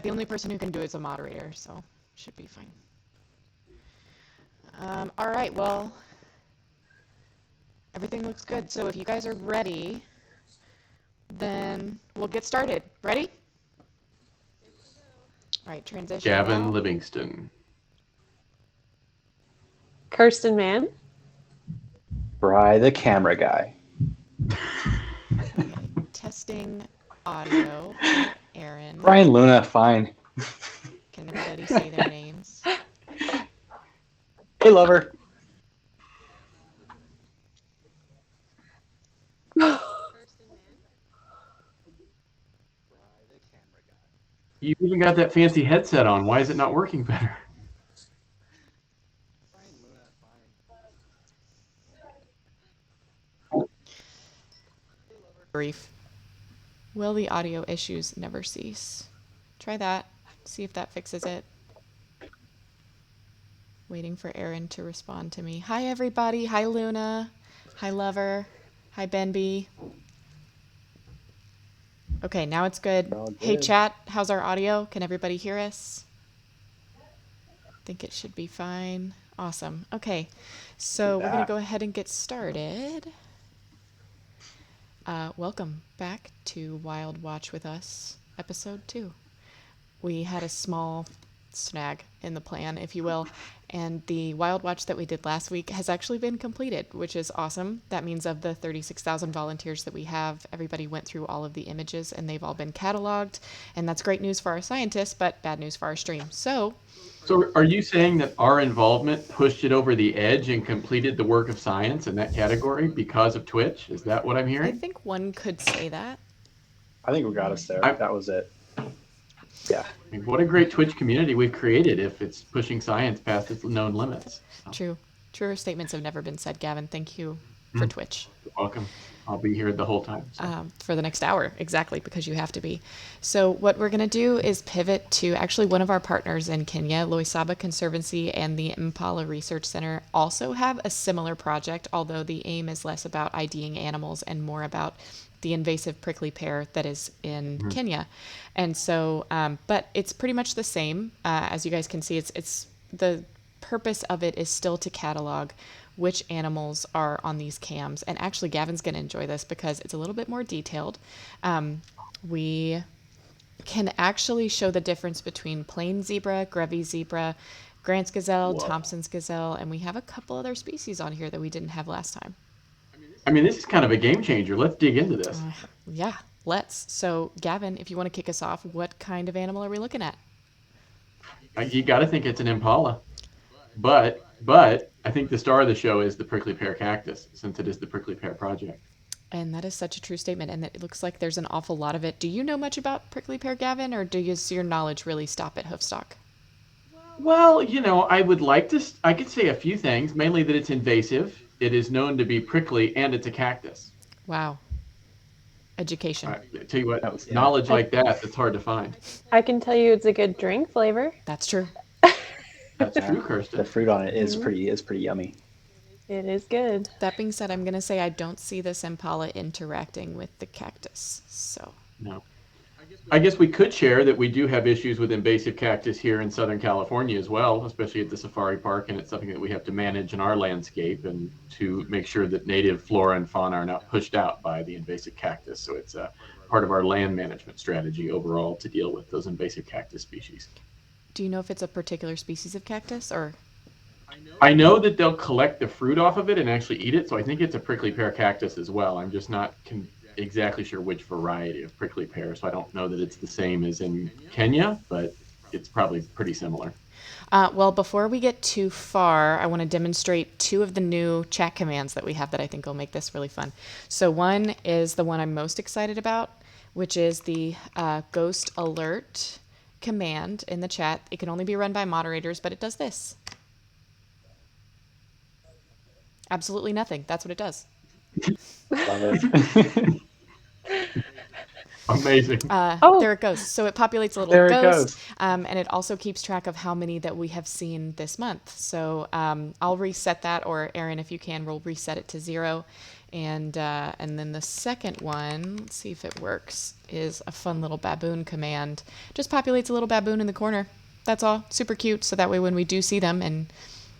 but the only person who can do it is a moderator, so should be fine. All right, well, everything looks good. So if you guys are ready, then we'll get started. Ready? All right, transition Gavin now. Livingston. Kirsten Mann. Bry, the camera guy. Okay, testing audio for Aaron. Brian Luna, fine. Can everybody say their names? Hey, lover. You even got that fancy headset on. Why is it not working better? Brief. Will the audio issues never cease? Try that. See if that fixes it. Waiting for Aaron to respond to me. Hi, everybody. Hi, Luna. Hi, lover. Hi, Benby. Okay, now it's good. Hey, chat. How's our audio? Can everybody hear us? I think it should be fine. Awesome. Okay, so we're going to go ahead and get started. Welcome back to Wildwatch with us, episode 2. We had a small snag in the plan, if you will, and the Wildwatch that we did last week has actually been completed, which is awesome. That means of the 36,000 volunteers that we have, everybody went through all of the images and they've all been cataloged, and that's great news for our scientists, but bad news for our stream. So are you saying that our involvement pushed it over the edge and completed the work of science in that category because of Twitch? Is that what I'm hearing? I think one could say that. I think we got us there. That was it. Yeah. I mean, what a great Twitch community we've created if it's pushing science past its known limits. So. True. Truer statements have never been said, Gavin. Thank you for Twitch. You're welcome. I'll be here the whole time. So. For the next hour, exactly, because you have to be. So what we're going to do is pivot to actually one of our partners in Kenya, Loisaba Conservancy and the Impala Research Center also have a similar project, although the aim is less about IDing animals and more about the invasive prickly pear that is in Kenya. And so, but it's pretty much the same. As you guys can see, it's the purpose of it is still to catalog which animals are on these cams. And actually, Gavin's going to enjoy this because it's a little bit more detailed. We can actually show the difference between plain zebra, Grevy zebra, Grant's gazelle, Thompson's gazelle, and we have a couple other species on here that we didn't have last time. I mean, this is kind of a game changer. Let's dig into this. Yeah, let's. So, Gavin, if you want to kick us off, what kind of animal are we looking at? You got to think it's an impala. But I think the star of the show is the prickly pear cactus, since it is the prickly pear project. And that is such a true statement, and it looks like there's an awful lot of it. Do you know much about prickly pear, Gavin, or does your knowledge really stop at hoofstock? Well, I could say a few things, mainly that it's invasive. It is known to be prickly, and it's a cactus. Wow. Education. I tell you what, knowledge like that's hard to find. I can tell you it's a good drink flavor. That's true. That's true, Kirsten. The fruit on it is pretty yummy. It is good. That being said, I'm going to say I don't see this impala interacting with the cactus. So no. I guess we could share that we do have issues with invasive cactus here in Southern California as well, especially at the safari park, and it's something that we have to manage in our landscape and to make sure that native flora and fauna are not pushed out by the invasive cactus. So it's a part of our land management strategy overall to deal with those invasive cactus species. Do you know if it's a particular species of cactus or? I know that they'll collect the fruit off of it and actually eat it, so I think it's a prickly pear cactus as well. I'm just not exactly sure which variety of prickly pear, so I don't know that it's the same as in Kenya, but it's probably pretty similar. Well, before we get too far, I want to demonstrate 2 of the new chat commands that we have that I think will make this really fun. So one is the one I'm most excited about, which is the ghost alert command in the chat. It can only be run by moderators, but it does this. Absolutely nothing. That's what it does. Love it. Amazing. Oh. There it goes. So it populates a little There it ghost, goes. and it also keeps track of how many that we have seen this month. So I'll reset that, or Aaron, if you can, we'll reset it to 0. And then the second one, let's see if it works, is a fun little baboon command. Just populates a little baboon in the corner. That's all. Super cute. So that way when we do see them, and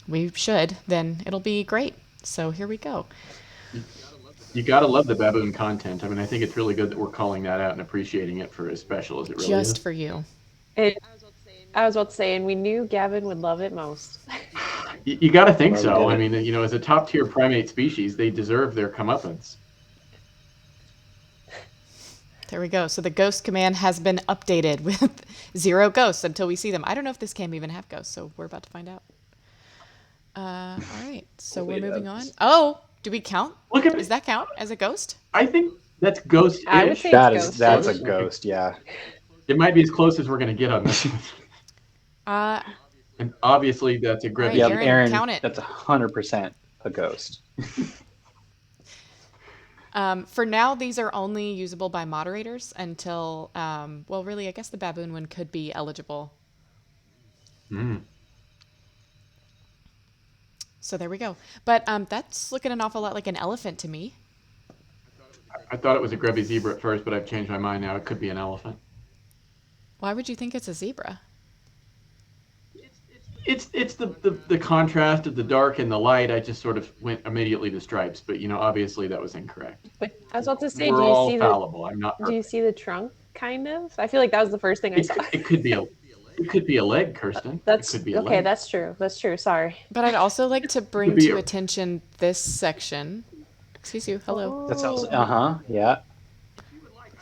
we should, then it'll be great. So here we go. You got to love the baboon content. I mean, I think it's really good that we're calling that out and appreciating it for as special as it really Just is. for you. I was about to say, and we knew Gavin would love it most. You got to think Well, so. we I did mean, as a top tier primate species, they deserve their comeuppance. There we go. So the ghost command has been updated with 0 ghosts until we see them. I don't know if this cam even have ghosts, so we're about to find out. All right. So we're moving on. Oh, do we count? Look at Does that count as a ghost? I think that's ghost-ish. I would say That's a Ghost. ghost, yeah. It might be as close as we're going to get on this. Uh, And obviously, that's a Right, Grevy. Yep, Aaron, Aaron, count it. that's 100% a ghost. for now, these are only usable by moderators until, well, really, I guess the baboon one could be eligible. Mm. So there we go. But that's looking an awful lot like an elephant to me. I thought it was a Grevy zebra at first, but I've changed my mind now. It could be an elephant. Why would you think it's a zebra? It's the contrast of the dark and the light. I just sort of went immediately to stripes, but obviously that was incorrect. But I was about to say, We're do you all see fallible. I'm not. do you see the trunk? Kind of. I feel like that was the first thing I saw. It could be a leg, Kirsten. That's it could be a okay. leg. That's true. That's true. Sorry. But I'd also like to bring be to a- attention this section. Excuse you. Hello. That sounds, yeah.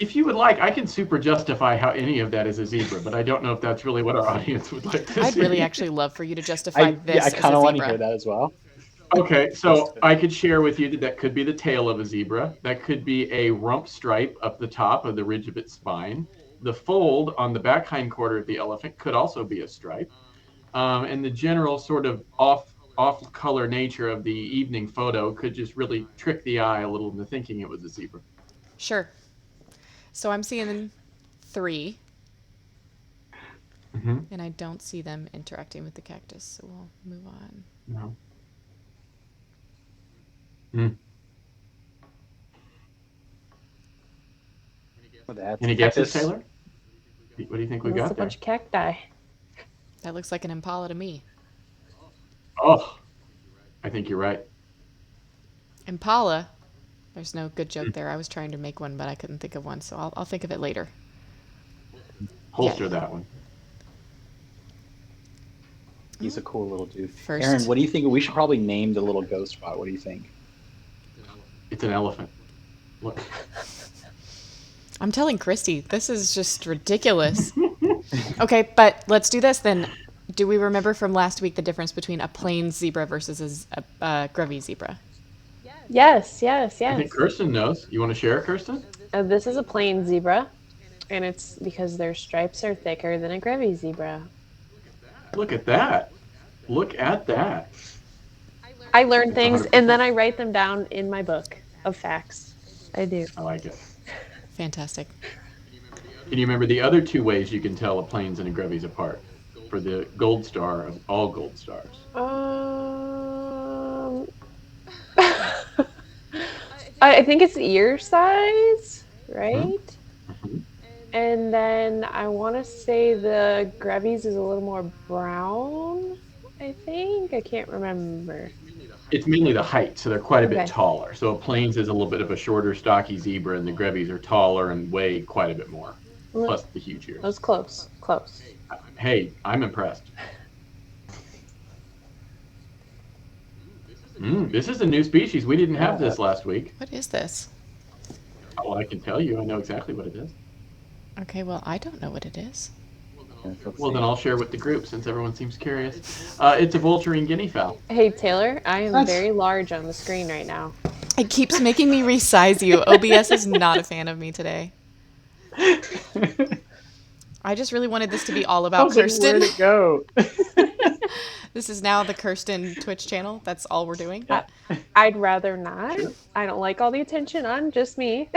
If you would like, I can super justify how any of that is a zebra, but I don't know if that's really what our audience would like to I'd see. really actually love for you to justify this I as kind a of want to zebra. hear that as well. Okay, so I could share with you that could be the tail of a zebra. That could be a rump stripe up the top of the ridge of its spine. The fold on the back hind quarter of the elephant could also be a stripe. And the general sort of off-color nature of the evening photo could just really trick the eye a little into thinking it was a zebra. Sure. So I'm seeing 3, Mm-hmm. and I don't see them interacting with the cactus, so we'll move on. No. Mm. That's Any guesses, cactus. Taylor? What do you think we That's a got there? bunch of cacti. That looks like an impala to me. Oh, I think you're right. Impala. There's no good joke there. I was trying to make one, but I couldn't think of one, so I'll think of it later. Holster Yeah. that one. He's a cool little dude. First. Aaron, what do you think? We should probably name the little ghost spot. What do you think? It's an elephant. Look. I'm telling Christy, this is just ridiculous. Okay, but let's do this then. Do we remember from last week the difference between a plain zebra versus a Grevy zebra? Yes. I think Kirsten knows. You want to share it, Kirsten? This is a plain zebra, and it's because their stripes are thicker than a Grevy zebra. Look at that. Look at that. I learn things, 100%. and then I write them down in my book of facts. I do. I like it. Fantastic. Can you remember the other 2 ways you can tell a plains and a Grevy's apart for the gold star of all gold stars? I think it's ear size, right? Mhm. And then I want to say the Grevy's is a little more brown. I think I can't remember. It's mainly the height, so they're quite a bit Okay. taller. So a plains is a little bit of a shorter, stocky zebra, and the Grevy's are taller and weigh quite a bit more. Plus the huge ears. That was close. Close. Hey, I'm impressed. This is a new species. We didn't have this last week. What is this? Oh, I can tell you. I know exactly what it is. Okay, well, I don't know what it is. Well, then I'll share with the group since everyone seems curious. It's a vulturine guinea fowl. Hey, Taylor, I am That's- very large on the screen right now. It keeps making me resize you. OBS is not a fan of me today. I just really wanted this to be all about Kirsten. Where'd it go? This is now the Kirsten Twitch channel. That's all we're doing. I'd rather not. I don't like all the attention on just me.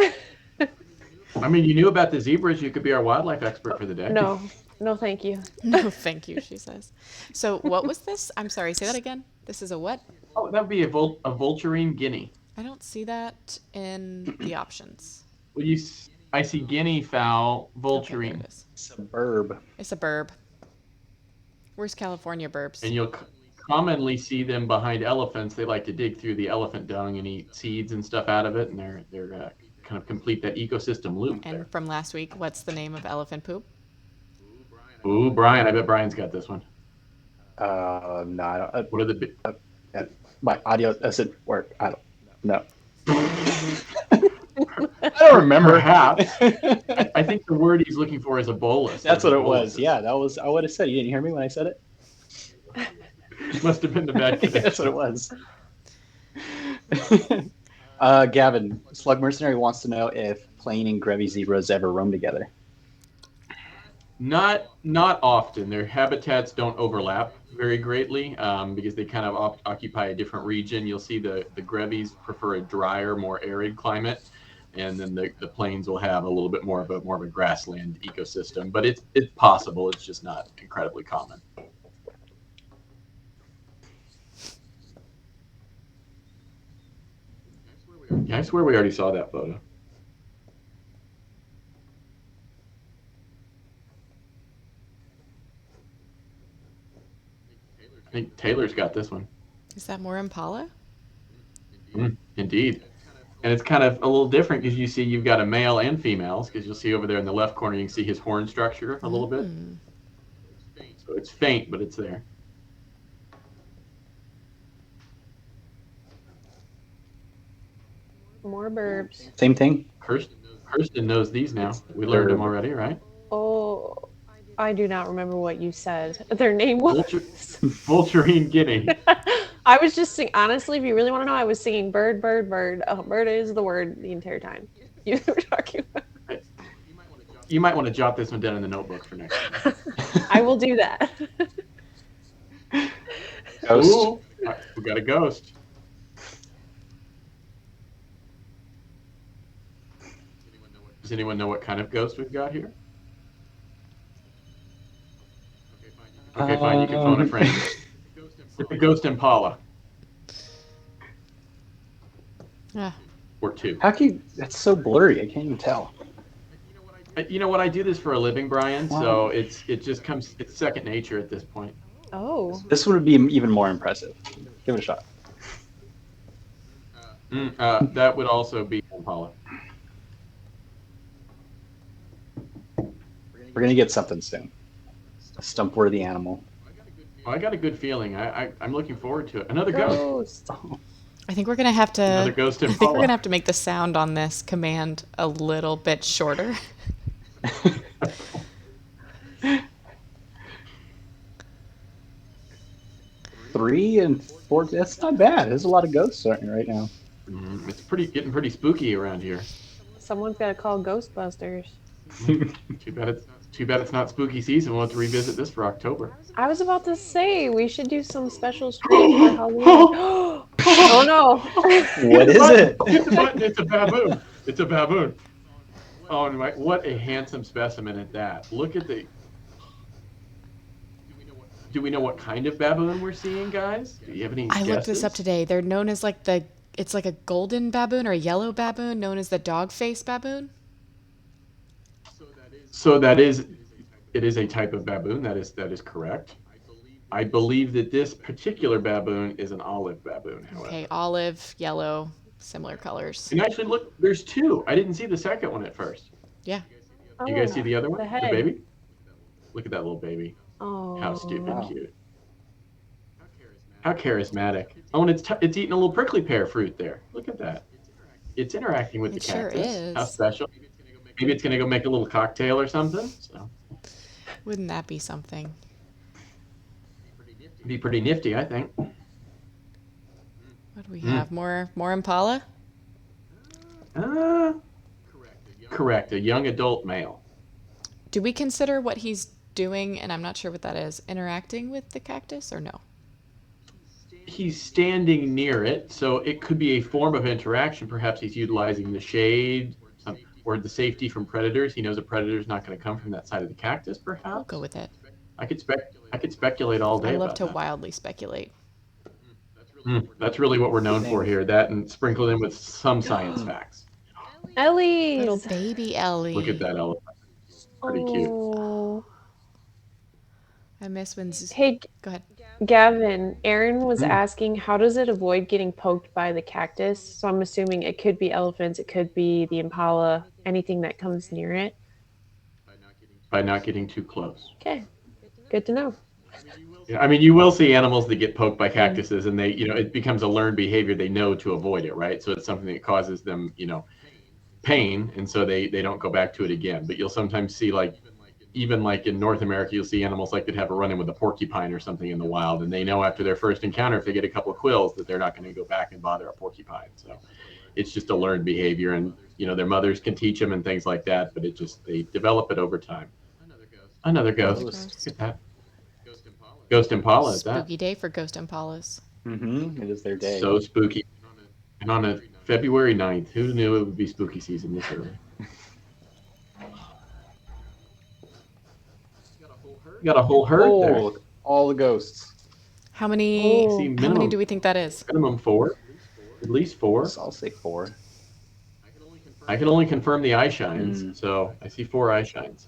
I mean, you knew about the zebras. You could be our wildlife expert for the day. No, no, thank you. No, thank you, she says. So what was this? I'm sorry, say that again. This is a what? Oh, that would be a vulturine guinea. I don't see that in the options. Well, I see guinea fowl, Okay, there vulturine, it is. It's a burb. It's a burb. Where's California burbs? and you'll commonly see them behind elephants. They like to dig through the elephant dung and eat seeds and stuff out of it, and they're kind of complete that ecosystem loop And there. from last week, what's the name of elephant poop? Ooh, Brian, I bet Brian's got this one. No, I don't. What are the My audio doesn't work. I don't know. I don't remember. perhaps? I think the word he's looking for is a bolus. That's what it Bolus. was. Yeah, that was. I would have said. You didn't hear me when I said it. Must have been the bad connection. That's what it was. Gavin, Slug Mercenary wants to know if plain and Grevy zebras ever roam together. Not often. Their habitats don't overlap very greatly because they kind of occupy a different region. You'll see the Grevies prefer a drier, more arid climate, and then the plains will have a little bit more of a grassland ecosystem. But it's possible. It's just not incredibly common. Yeah, I swear we already saw that photo. I think Taylor's got this one. Is that more Impala? Indeed. And it's kind of a little different because you've got a male and females, because you'll see over there in the left corner, you can see his horn structure a little bit. So it's faint, but it's there. More burbs. Same thing. Kirsten knows these now. We learned them already, right? Oh, I do not remember what you said. Their name was. Vulturine guinea. I was just singing. Honestly, if you really want to know, I was singing bird, bird, bird. Bird is the word the entire time. You were talking about. You might want to jot this one down in the notebook for next time. I will do that. Ghost. Ooh, we got a ghost. Does anyone know what kind of ghost we've got here? Okay, fine. You can phone a friend. It's a ghost Impala. Ah, Or two. How can you? That's so blurry. I can't even tell. You know what? I do this for a living, Brian. Wow. So it's second nature at this point. Oh. This one would be even more impressive. Give it a shot. That would also be Impala. We're gonna get something soon. A stump-worthy animal. Oh, I got a good feeling. I'm looking forward to it. Another ghost. Ghost. I think we're gonna have to. Another ghost I think Impala. we're gonna have to make the sound on this command a little bit shorter. 3 and 4. That's not bad. There's a lot of ghosts right now. It's getting pretty spooky around here. Someone's got to call Ghostbusters. Too bad it's not spooky season. We'll have to revisit this for October. I was about to say we should do some special stream for Halloween. Oh no! What is it? Hit the button. It's a baboon. It's a baboon. Oh my! What a handsome specimen at that. Look at the. Do we know what kind of baboon we're seeing, guys? Do you have any I guesses? looked this up today. They're known as it's like a golden baboon or a yellow baboon, known as the dog face baboon. So it is a type of baboon. That is correct. I believe that this particular baboon is an olive baboon, however. Okay, olive, yellow, similar colors. And actually, look, there's two. I didn't see the second one at first. Yeah. You guys see the other one? The head. baby? Look at that little baby. Oh. How stupid cute. How charismatic. Oh, and it's eating a little prickly pear fruit there. Look at that. It's interacting with It the sure cactus. is. How special. Maybe it's going to go make a little cocktail or something. So Wouldn't that be something? it'd be pretty nifty, I think. What do we have? More Impala? Correct. A young adult male. Do we consider what he's doing, and I'm not sure what that is, interacting with the cactus or no? He's standing near it, so it could be a form of interaction. Perhaps he's utilizing the shade. or the safety from predators. He knows a predator's not going to come from that side of the cactus, perhaps. We'll go with it. I could speculate all day I love about to that. wildly speculate. That's really what we're known for here. That and sprinkled in with some science facts. Little Ellie's. baby Ellie. Look at that elephant. Pretty cute. Oh. I miss when. Hey, Go ahead. Gavin, Aaron was Hmm. asking, how does it avoid getting poked by the cactus? So I'm assuming it could be elephants, it could be the impala, anything that comes near it. By not getting too close. Okay, good to know. Yeah, I mean, you will see animals that get poked by cactuses, and they, it becomes a learned behavior. They know to avoid it, right? So it's something that causes them, pain, and so they don't go back to it again. But you'll sometimes see, even like in North America, you'll see animals like that have a run-in with a porcupine or something in the wild, and they know after their first encounter, if they get a couple of quills, that they're not going to go back and bother a porcupine. So it's just a learned behavior, and their mothers can teach them and things like that, but they develop it over time. Another ghost. Ghost. Look at that. Ghost Impala is that. Spooky day for ghost impalas. It is their day. So spooky. And on a February 9th, who knew it would be spooky season this early? You got a whole herd there. Look, all the ghosts. How many? Oh. See, How many minimum, do we think that is? minimum 4. At least 4. So I'll say 4. I can only confirm the eye shines, so I see 4 eye shines.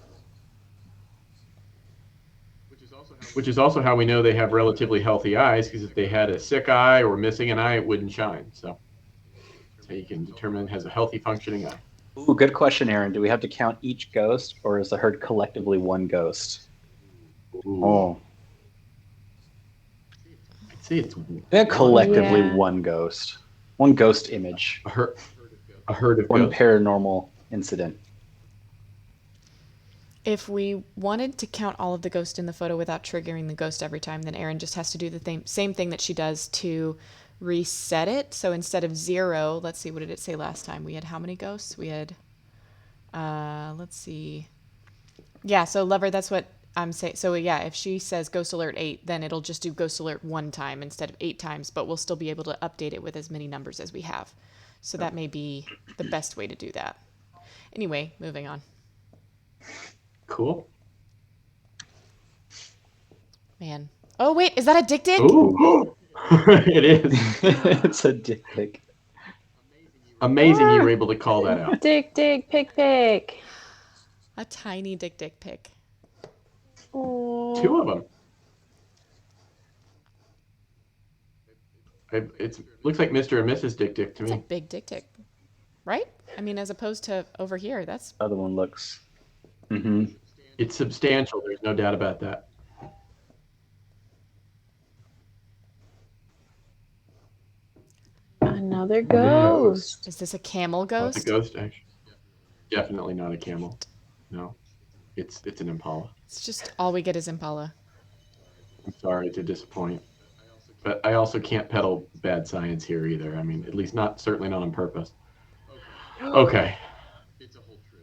Which is also how we know they have relatively healthy eyes, because if they had a sick eye or missing an eye, it wouldn't shine. So that's how you can determine it has a healthy functioning eye. Ooh, good question, Aaron. Do we have to count each ghost, or is the herd collectively one ghost? Ooh. Oh, I'd say it's they're collectively Yeah. one ghost. One ghost image. a herd of One ghosts. paranormal incident. If we wanted to count all of the ghosts in the photo without triggering the ghost every time, then Erin just has to do the same thing that she does to reset it. So instead of 0, let's see, what did it say last time? We had how many ghosts? We had, let's see. Yeah, so Lover, that's what I'm saying. So yeah, if she says ghost alert 8, then it'll just do ghost alert 1 time instead of 8 times, but we'll still be able to update it with as many numbers as we have. So that may be the best way to do that. Anyway, moving on. Cool. Man. Oh, wait, is that a dick dick? Ooh. It is. It's a dick pic. Amazing you were able to call that out. Dick, pick. A tiny dick dick pic. Oh. 2 of them. It looks like Mr. and Mrs. Dick Dick to It's a me. big dick dick. Right? I mean, as opposed to over here, that's Other one looks. It's substantial. There's no doubt about that. Another ghost. is this a camel It's ghost? a ghost, actually. Definitely not a camel. No, it's an impala. It's just all we get is Impala. I'm sorry to disappoint, but I also can't peddle bad science here either. I mean, at least certainly not on purpose. Okay,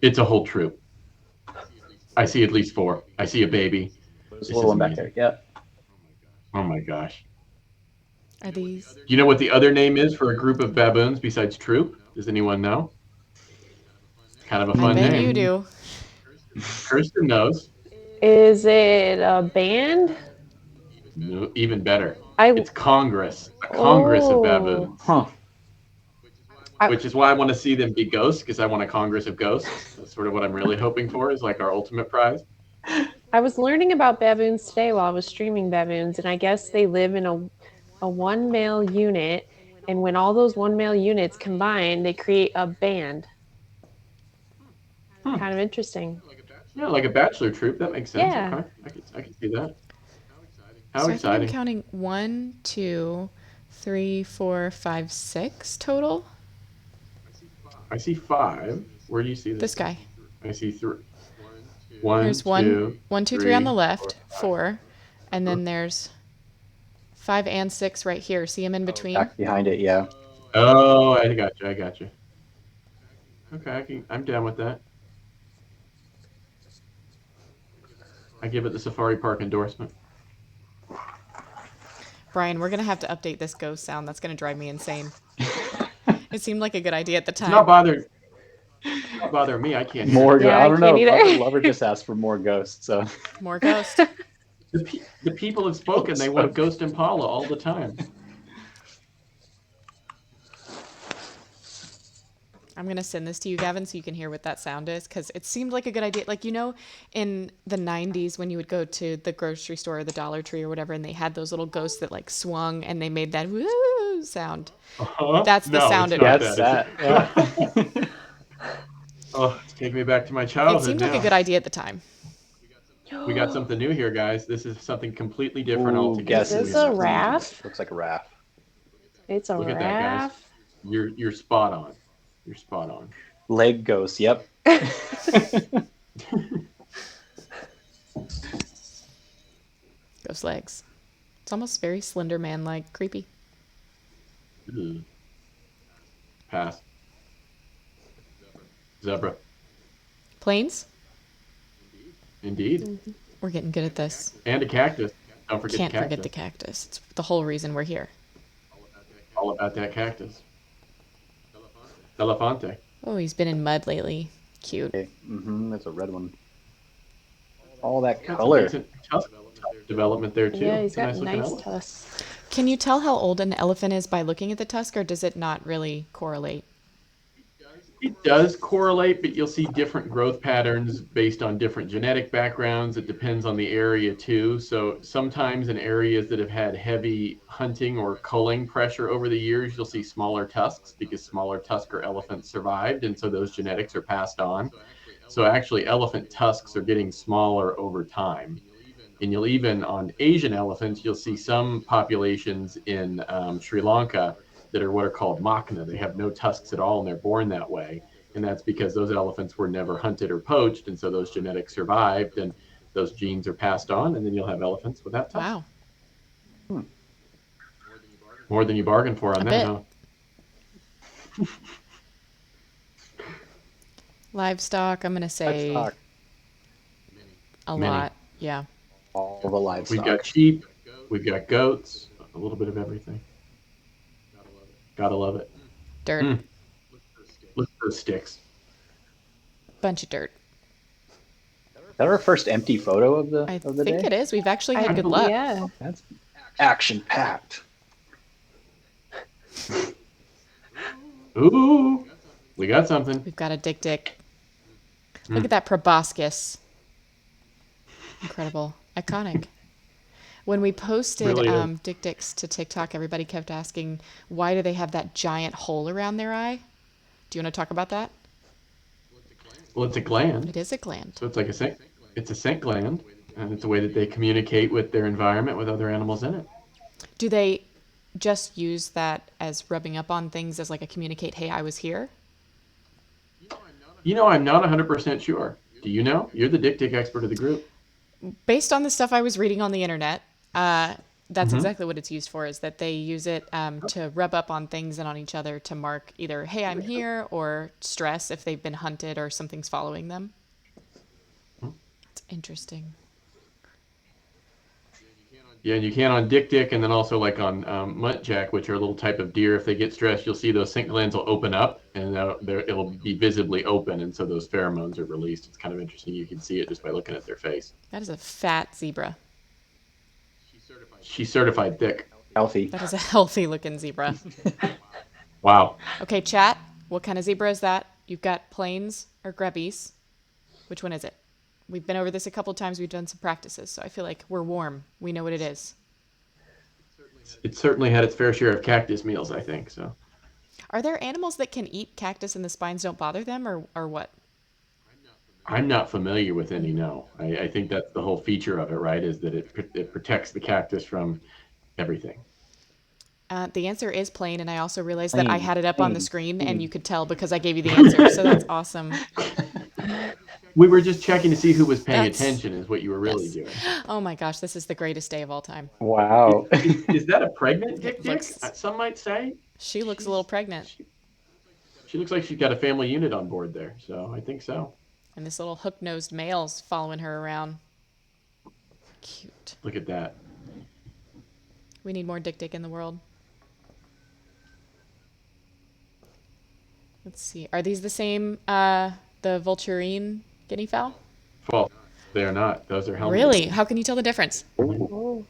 it's a whole troop. I see at least 4. I see a baby. There's This a little is one back there. amazing. Yep. Oh my gosh. Are these? Do you know what the other name is for a group of baboons besides troop? Does anyone know? Kind of a I fun bet name. you do. Kirsten knows. Is it a band? No, even better. I It's Congress. A Congress of Oh. baboons. Huh. Which is why I want to see them be ghosts, because I want a Congress of ghosts. That's sort of what I'm really hoping for, is like our ultimate prize. I was learning about baboons today while I was streaming baboons, and I guess they live in a one male unit, and when all those one male units combine, they create a band. Kind of interesting. Yeah, like a bachelor troop. That makes sense. Yeah. Okay. I can see that. How So I exciting. think I'm counting 1, 2, 3, 4, 5, 6 total. I see 5. Where do you see This guy. I see 3. 1, There's 1, 2, 3 on the left, 4, and then there's 5 and 6 right here. See him in between? Back behind it, yeah. Oh, I got you. Okay, I'm down with that. I give it the Safari Park endorsement. Brian, we're going to have to update this ghost sound. That's going to drive me insane. It seemed like a good idea at the It's time. not bothering. Don't bother me. I can't hear. More. it. Yeah, I I don't can't know. either. Lover just asked for more ghosts. So More ghost. The people have spoken. They want Ghost Impala all the time. I'm going to send this to you, Gavin, so you can hear what that sound is, because it seemed like a good idea. Like, you know, in the 90s when you would go to the grocery store or the Dollar Tree or whatever, and they had those little ghosts that, like, swung and they made that woo sound. That's the No, sound it's it not yeah, makes. it's that. Yeah. Oh, it's taking me back to my It childhood seemed like a now. good idea at the time. We got something new here, guys. This is something completely different Ooh, altogether. Is than we this have a seen. raft? Looks like a raft. It's a Look at that, guys. raft. You're spot on. You're spot on. Leg ghost. Yep. Ghost legs. It's almost very Slender Man-like, creepy. Ooh. Pass. Zebra. Planes? Indeed. We're getting good at this. And a cactus. Don't forget Can't the cactus. forget the cactus. It's the whole reason we're here. All about that cactus. Elefante. Oh, he's been in mud lately. Cute. Okay. That's a red one. All that Got some color. decent tusk development there too. Yeah, he's It's a got nice-looking nice elephant. tusks. Can you tell how old an elephant is by looking at the tusk, or does it not really correlate? It does correlate, but you'll see different growth patterns based on different genetic backgrounds. It depends on the area too. So sometimes in areas that have had heavy hunting or culling pressure over the years, you'll see smaller tusks because smaller tusker elephants survived, and so those genetics are passed on. So actually, elephant tusks are getting smaller over time. And you'll even on Asian elephants, you'll see some populations in Sri Lanka that are what are called Makna. They have no tusks at all, and they're born that way. And that's because those elephants were never hunted or poached, and so those genetics survived, and those genes are passed on, and then you'll have elephants without tusks. Wow. More than you bargained for on A that, bit. huh? Livestock, I'm going to say Livestock. a Many. lot. Yeah. All the livestock. We've got sheep, we've got goats, a little bit of everything. Gotta love it. Dirt. Mm. Look at those sticks. Bunch of dirt. Is that our first empty photo of the I of the think day? it is. We've actually I had good believe- luck. Yeah. That's action packed. Ooh, we got something. We've got a dick. Look at that proboscis. Incredible. Iconic. When we posted Really is. dicks to TikTok, everybody kept asking, why do they have that giant hole around their eye? Do you want to talk about that? Well, it's a gland. It is a gland. So it's like a scent. It's a scent gland, and it's a way that they communicate with their environment with other animals in it. Do they just use that as rubbing up on things as like a communicate, hey, I was here? You know, I'm not 100% sure. Do you know? You're the dick expert of the group. Based on the stuff I was reading on the internet, that's exactly what it's used for, is that they use it to rub up on things and on each other to mark either, hey, I'm here, or stress if they've been hunted or something's following them. It's interesting. Yeah, and you can on dick, and then also like on muntjac, which are a little type of deer. If they get stressed, you'll see those scent glands will open up, and it'll be visibly open, and so those pheromones are released. It's kind of interesting. You can see it just by looking at their face. That is a fat zebra. She's certified thick. Healthy. That is a healthy looking zebra. Wow. Okay, chat, what kind of zebra is that? You've got plains or grebbies. Which one is it? We've been over this a couple times. We've done some practices, so I feel like we're warm. We know what it is. It certainly had its fair share of cactus meals, I think. So Are there animals that can eat cactus and the spines don't bother them, or what? I'm not familiar with any. No, I think that's the whole feature of it, right? Is that it protects the cactus from everything. The answer is plain, and I also realized that I had it up on the Plain. screen, and you could tell because I gave you the answer, so that's awesome. We were just checking to see who was paying That's- attention, is what you were really Yes. doing. Oh my gosh, this is the greatest day of all time. Wow. Is that a pregnant dick? looks- Some might say. She looks a little pregnant, She looks like she's got a family unit on board there, so I think so. and this little hook-nosed male's following her around. Cute. Look at that. We need more dick in the world. Let's see. Are these the same, the vulturine guinea fowl? Well, they are not. Those are helmeted Really? guineas. How can you tell the difference? Oh,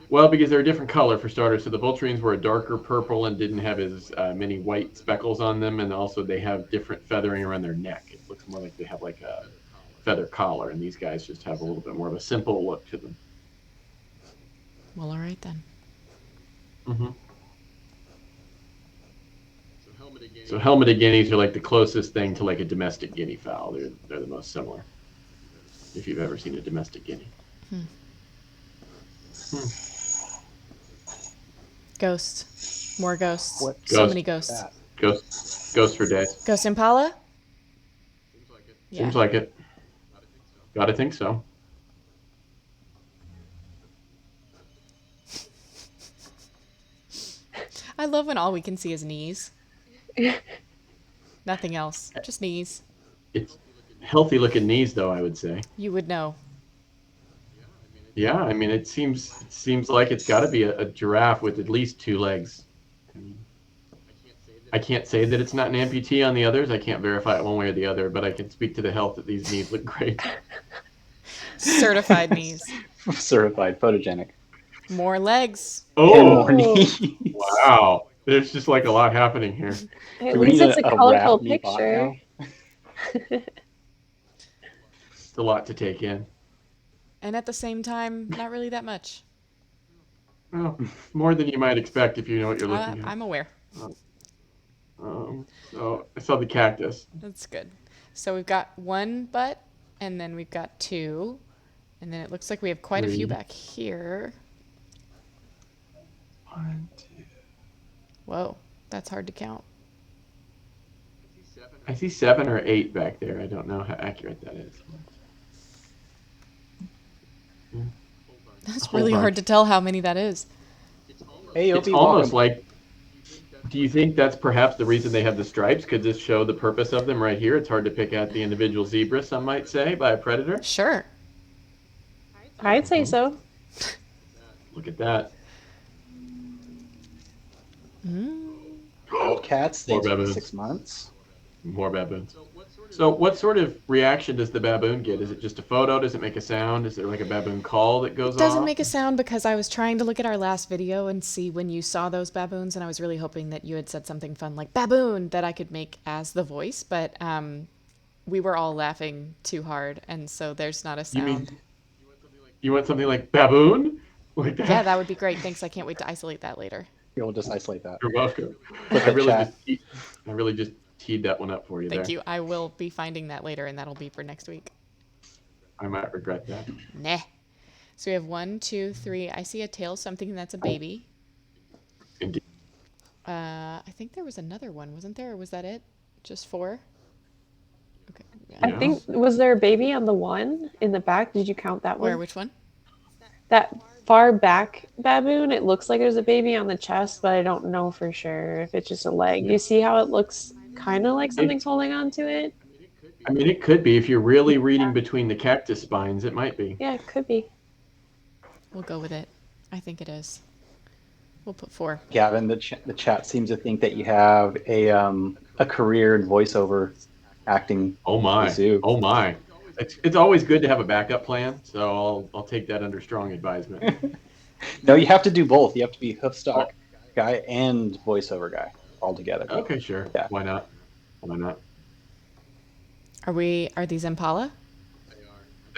Well, because they're a different color for starters. So the Vulturines were a darker purple and didn't have as many white speckles on them, and also they have different feathering around their neck. It looks more like they have like a feather collar, and these guys just have a little bit more of a simple look to them. Well, all right then. Hmm. So helmeted guineas are like the closest thing to like a domestic guinea fowl. They're the most similar. If you've ever seen a domestic guinea. Ghosts. More ghosts. What? So Ghost. many ghosts. That. Ghost for days. Ghost Impala? Yeah. Seems like it. Gotta think so. I love when all we can see is knees. Nothing else. Just knees. It's healthy looking knees, though, I would say. You would know. Yeah, I mean, it seems like it's got to be a giraffe with at least 2 legs. I mean, I can't say that it's not an amputee on the others. I can't verify it one way or the other, but I can speak to the health that these knees look great. Certified knees. Certified photogenic. More legs. And Oh, more knees. wow! There's just like a lot happening here. at Do we least need it's a wrap colorful knee bot picture. now? It's a lot to take in. And at the same time, not really that much. Well, more than you might expect if you know what you're looking at. I'm aware. So I saw the cactus. That's good. So we've got 1 butt, and then we've got 2. And then it looks like we have quite a few 3. back here. 1, 2. Whoa, that's hard to count. I see 7 or 8 back there. I don't know how accurate that is. That's whole really hard bunch. to tell how many that is. Hey, It's Opie, almost welcome. like. Do you think that's perhaps the reason they have the stripes? Could this show the purpose of them right here? It's hard to pick out the individual zebra, some might say, by a predator. Sure. I'd say so. Look at that. Wildcats, More they took baboons. 6 months. More baboons. So what sort of reaction does the baboon get? Is it just a photo? Does it make a sound? Is there like a baboon call that goes It doesn't off? make a sound because I was trying to look at our last video and see when you saw those baboons, and I was really hoping that you had said something fun like baboon that I could make as the voice, but we were all laughing too hard, and so there's not a You sound. mean you want something like baboon? Like that? Yeah, that would be great. Thanks. I can't wait to isolate that later. We'll just isolate that. You're welcome. Put I the really chat. I really just teed that one up for you Thank there. you. I will be finding that later, and that'll be for next week. I might regret that. Nah. So we have 1, 2, 3. I see a tail, something that's a baby. Indeed. I think there was another one, wasn't there? Or was that it? Just 4? Okay. I Yeah. think, was there a baby on the one in the back? Did you count that Where? one? Which one? That far back baboon, it looks like there's a baby on the chest, but I don't know for sure if it's just a leg. You see how it looks kind of like something's holding on to it? I mean, it could be. If you're really reading between the cactus spines, it might be. Yeah, it could be. We'll go with it. I think it is. We'll put 4. Gavin, the chat seems to think that you have a career in voiceover acting. Oh my. Zoo. Oh my. It's always good to have a backup plan, so I'll take that under strong advisement. No, you have to do both. You have to be hoofstock guy and voiceover guy all together. Okay, sure. Yeah. Why not? Why not? Are these Impala?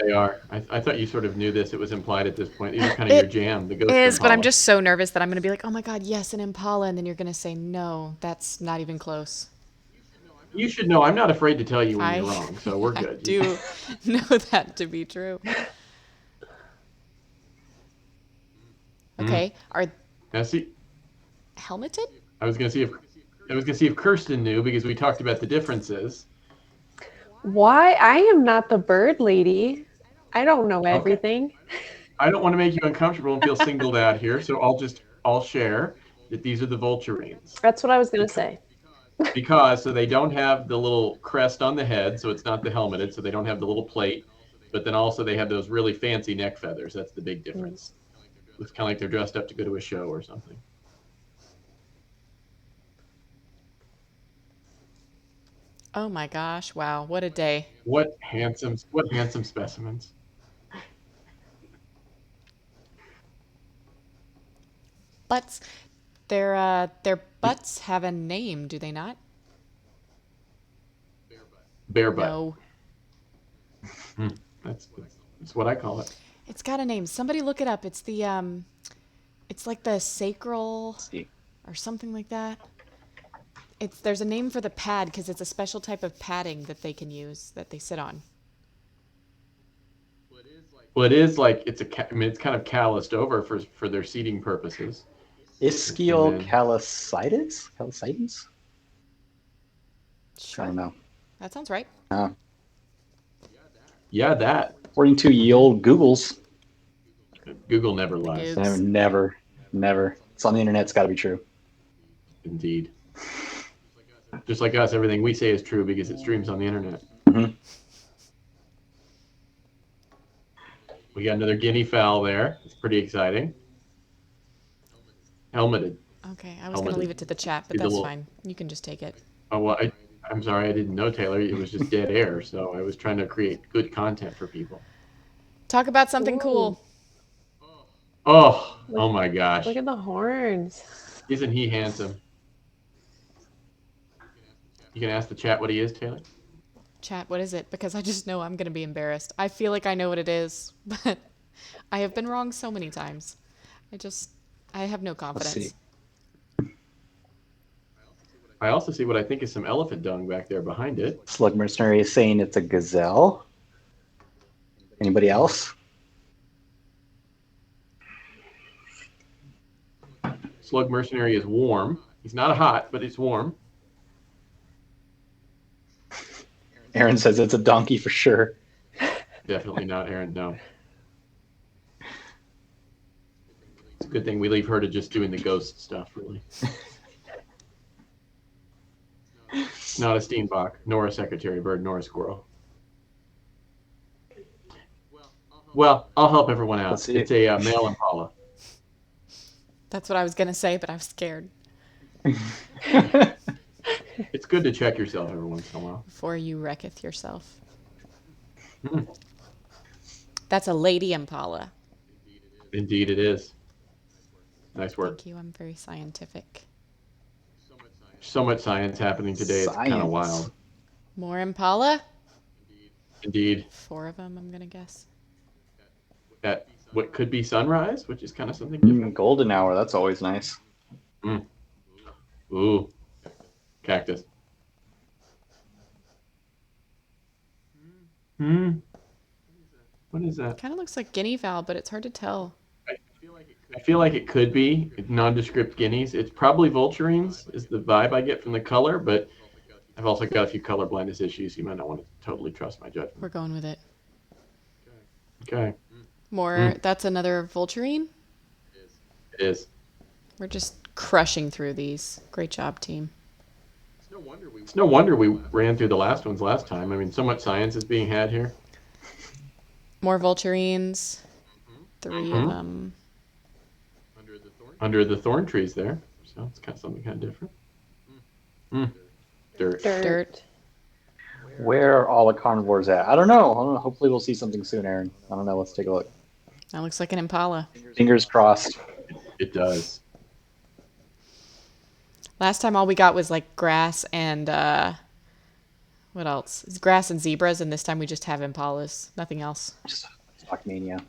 They are. I thought you sort of knew this. It was implied at this point. These are kind of your jam. The ghost Is, but I'm Impala. just so nervous that I'm going to be like, oh my God, yes, an Impala. And then you're going to say, no, that's not even close. You should know. I'm not afraid to tell you when I- you're wrong, so we're I good. do know that to be true. Okay, are Now, see, helmeted? I was gonna see if Kirsten knew because we talked about the differences. Why? I am not the bird lady. I don't know everything. I don't want to make you uncomfortable and feel singled out here, so I'll share that these are the Vulturines. That's what I was going to say. Because so they don't have the little crest on the head, so it's not the helmeted, so they don't have the little plate, but then also they have those really fancy neck feathers. That's the big difference. Looks kind of like they're dressed up to go to a show or something. Oh my gosh! Wow, what a day. What handsome specimens. Butts. Their butts have a name, do they not? Bear butt. No. Hmm. That's what I call it. It's got a name. Somebody look it up. It's like the sacral Let's see. or something like that. There's a name for the pad because it's a special type of padding that they can use that they sit on. Well, it is like I mean, it's kind of calloused over for their seating purposes. Ischial And then- calicitis? Calicitis? I Sure. don't know. That sounds right. Yeah, that. According to ye old Googles, Google never lies. Googs. never. It's on the internet. It's got to be true. Indeed. Just like us, everything we say is true because it streams on the internet. Mhm. We got another guinea fowl there. It's pretty exciting. Helmeted. Okay, I was going to leave it to the chat, but See the that's little- fine. You can just take it. Oh, well, I'm sorry, I didn't know, Taylor. It was just dead air, so I was trying to create good content for people. Talk about something cool. Oh my gosh. Look at the horns. Isn't he handsome? You can ask the chat what he is, Taylor. Chat, what is it? Because I just know I'm going to be embarrassed. I feel like I know what it is, but I have been wrong so many times. I have no Let's confidence. see. I also see what I think is some elephant dung back there behind it. Slug Mercenary is saying it's a gazelle. Anybody else? Slug Mercenary is warm. He's not hot, but it's warm. Aaron says it's a donkey for sure. Definitely not Aaron, no. It's a good thing we leave her to just doing the ghost stuff, really. Not a Steenbach, nor a secretary bird, nor a squirrel. Well, I'll help everyone out. Let's see. It's a male impala. That's what I was going to say, but I was scared It's good to check yourself every once in a while. before you wrecketh yourself. Hmm. That's a lady impala. Indeed, it is. Nice work. Thank you. I'm very scientific. So much science happening today. It's kind of Science. wild. More impala? Indeed. 4 of them, I'm going to guess. At what could be sunrise, which is kind of something different. Golden hour. That's always nice. Ooh, cactus. What is that? Kind of looks like guinea fowl, but it's hard to tell. I feel like it could be nondescript guineas. It's probably vulturines is the vibe I get from the color, but I've also got a few color blindness issues. You might not want to totally trust my judgment. We're going with it. Okay, More, that's another vulturine? it is. We're just crushing through these. Great job, team. It's no wonder we ran through the last ones last time. I mean, so much science is being had here. More vulturines. 3 of them. Under the thorn trees there, so it's kind of something kind of different. Dirt. Dirt. Where are all the carnivores at? I don't know. Hopefully we'll see something soon, Aaron. I don't know. Let's take a look. That looks like an impala. Fingers crossed. It does. Last time all we got was like grass and what else? It's grass and zebras, and this time we just have impalas. Nothing else. Just Stockmania.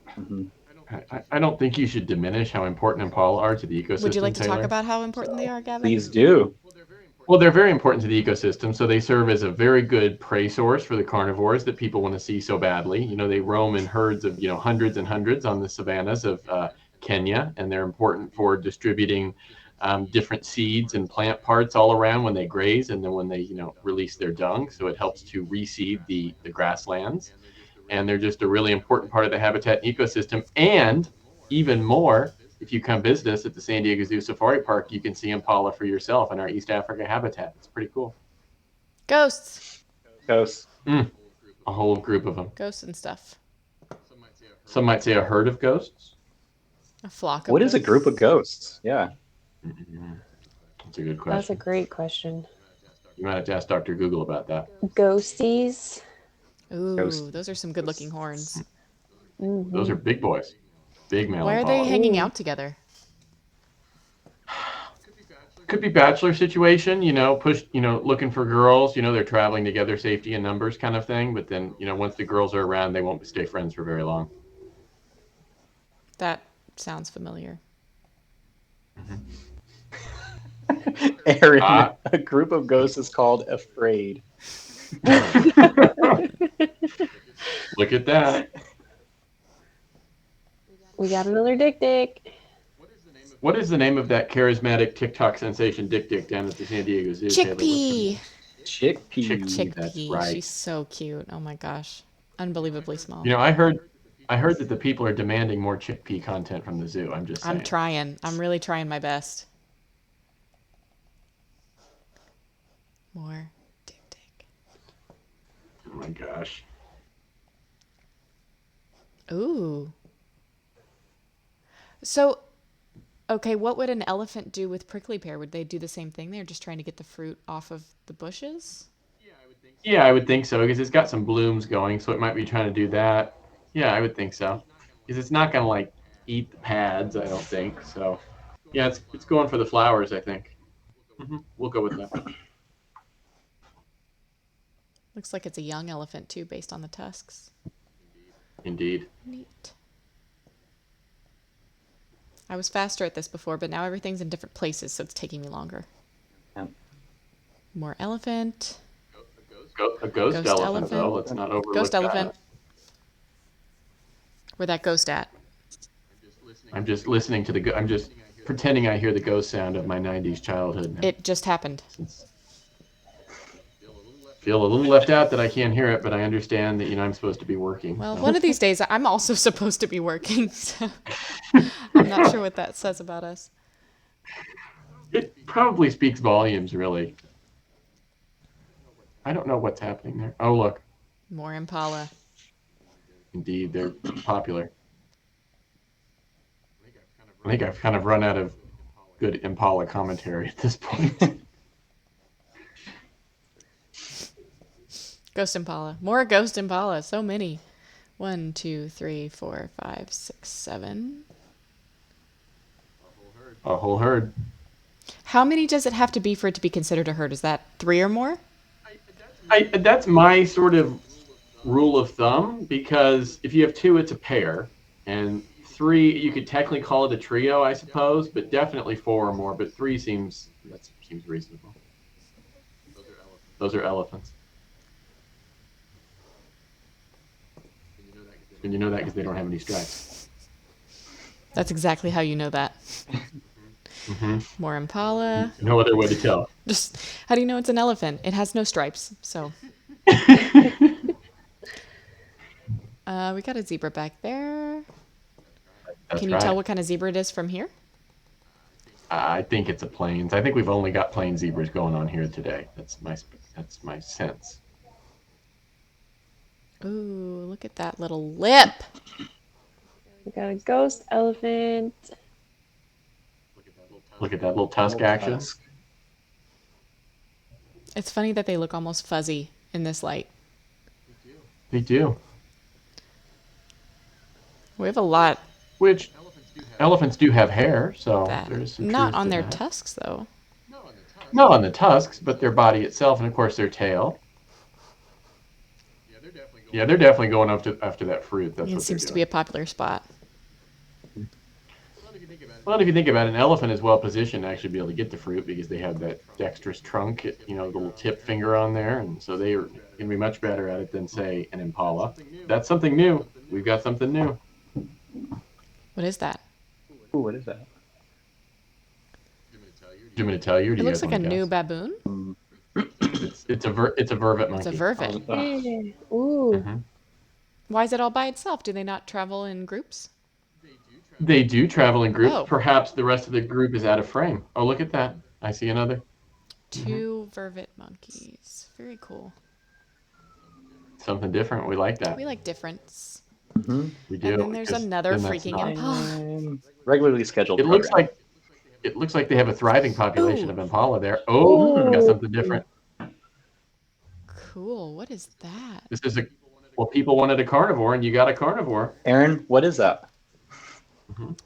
I don't think you should diminish how important impala are to the ecosystem. Would you like to talk Taylor. about how important they are, Gavin? Please do. Well, they're very important to the ecosystem. So they serve as a very good prey source for the carnivores that people want to see so badly. You know, they roam in herds of, hundreds and hundreds on the savannas of Kenya, and they're important for distributing different seeds and plant parts all around when they graze and then when they, release their dung. So it helps to reseed the grasslands. And they're just a really important part of the habitat and ecosystem. And even more, if you come visit us at the San Diego Zoo Safari Park, you can see impala for yourself in our East Africa habitat. It's pretty cool. Ghosts. Ghosts. A whole group of them. Ghosts and stuff. Some might say a herd of ghosts. A flock of What is a group of ghosts? Yeah. That's a good That's a question. great question. You might have to ask Dr. Google about that. Ghosties. Ooh, Ghost. those are some good-looking horns. Those are big boys, big male Why are they impala. hanging Ooh. out together? Could be bachelor situation, looking for girls, they're traveling together, safety in numbers kind of thing. But then, once the girls are around, they won't stay friends for very long. That sounds familiar. Aaron, Ah. a group of ghosts is called Afraid. Look at that. We got another dick. What is the name of that charismatic TikTok sensation Dick down at the San Diego Zoo? Chickpea. Chickpea. That's Chickpea. right. She's so cute. Oh my gosh. Unbelievably small. I heard that the people are demanding more chickpea content from the zoo. I'm just saying. I'm trying. I'm really trying my best. More dick. Oh my gosh. Ooh. So, okay, what would an elephant do with prickly pear? Would they do the same thing? They're just trying to get the fruit off of the bushes? Yeah, I would think so, because it's got some blooms going, so it might be trying to do that. Yeah, I would think so. Because it's not going to, eat the pads, I don't think. So, yeah, it's going for the flowers, I think. We'll go with that. Looks like it's a young elephant, too, based on the tusks. Indeed. Neat. I was faster at this before, but now everything's in different places, so it's taking me longer. Yep. More elephant. A ghost elephant, though. Let's not overlook Ghost that. elephant. Where that ghost at? I'm just listening to I'm just pretending I hear the ghost sound of my 90s childhood now. It just happened. Feel a little left out that I can't hear it, but I understand that I'm supposed to be working. Well, so. one of these days I'm also supposed to be working, so I'm not sure what that says about us. It probably speaks volumes, really. I don't know what's happening there. Oh, look. More impala. Indeed, they're popular. I think I've kind of run out of good impala commentary at this point. Ghost impala. More ghost impala. So many. 1, 2, 3, 4, 5, 6, 7. A whole herd. How many does it have to be for it to be considered a herd? Is that 3 or more? That's my sort of rule of thumb, because if you have 2, it's a pair, and 3, you could technically call it a trio, I suppose, but definitely 4 or more. But 3 seems reasonable. Those are elephants. And you know that because they don't have any stripes. That's exactly how you know that. More impala. No other way to tell. Just, how do you know it's an elephant? It has no stripes, so. We got a zebra back there. That's Can you tell what kind of zebra it is from here? I think it's a plains. I think we've only got plain zebras going on here today. That's my sense. Ooh, look at that little lip. We got a ghost elephant. Look at that little tusk action. It's funny that they look almost fuzzy in this light. They do. We have a lot. Which elephants do have hair, so That. there's some Not truth on to their that. tusks, though. Not on the tusks, but their body itself, and of course their tail. Yeah, they're definitely going after that fruit. That's It what seems they're to be a popular spot. Well, if you think about it, an elephant is well positioned to actually be able to get the fruit because they have that dexterous trunk, the little tip finger on there, and so they are going to be much better at it than, say, an impala. That's something new. We've got something new. What is that? Ooh, what is that? Do you want me to tell you? Or do It you looks guys like a wanna new guess? baboon. It's a vervet monkey. It's a vervet. Ooh. Why is it all by itself? Do they not travel in groups? They do travel in groups. Oh. Perhaps the rest of the group is out of frame. Oh, look at that. I see another. 2 vervet monkeys. Very cool. Something different. We like that. We like difference. We do. And then there's because another then that's freaking not- impala. Regularly scheduled. It looks program. like they have a thriving population Ooh. of impala there. Oh, we got something different. Cool. What is that? This is people wanted a carnivore, and you got a carnivore. Aaron, what is that?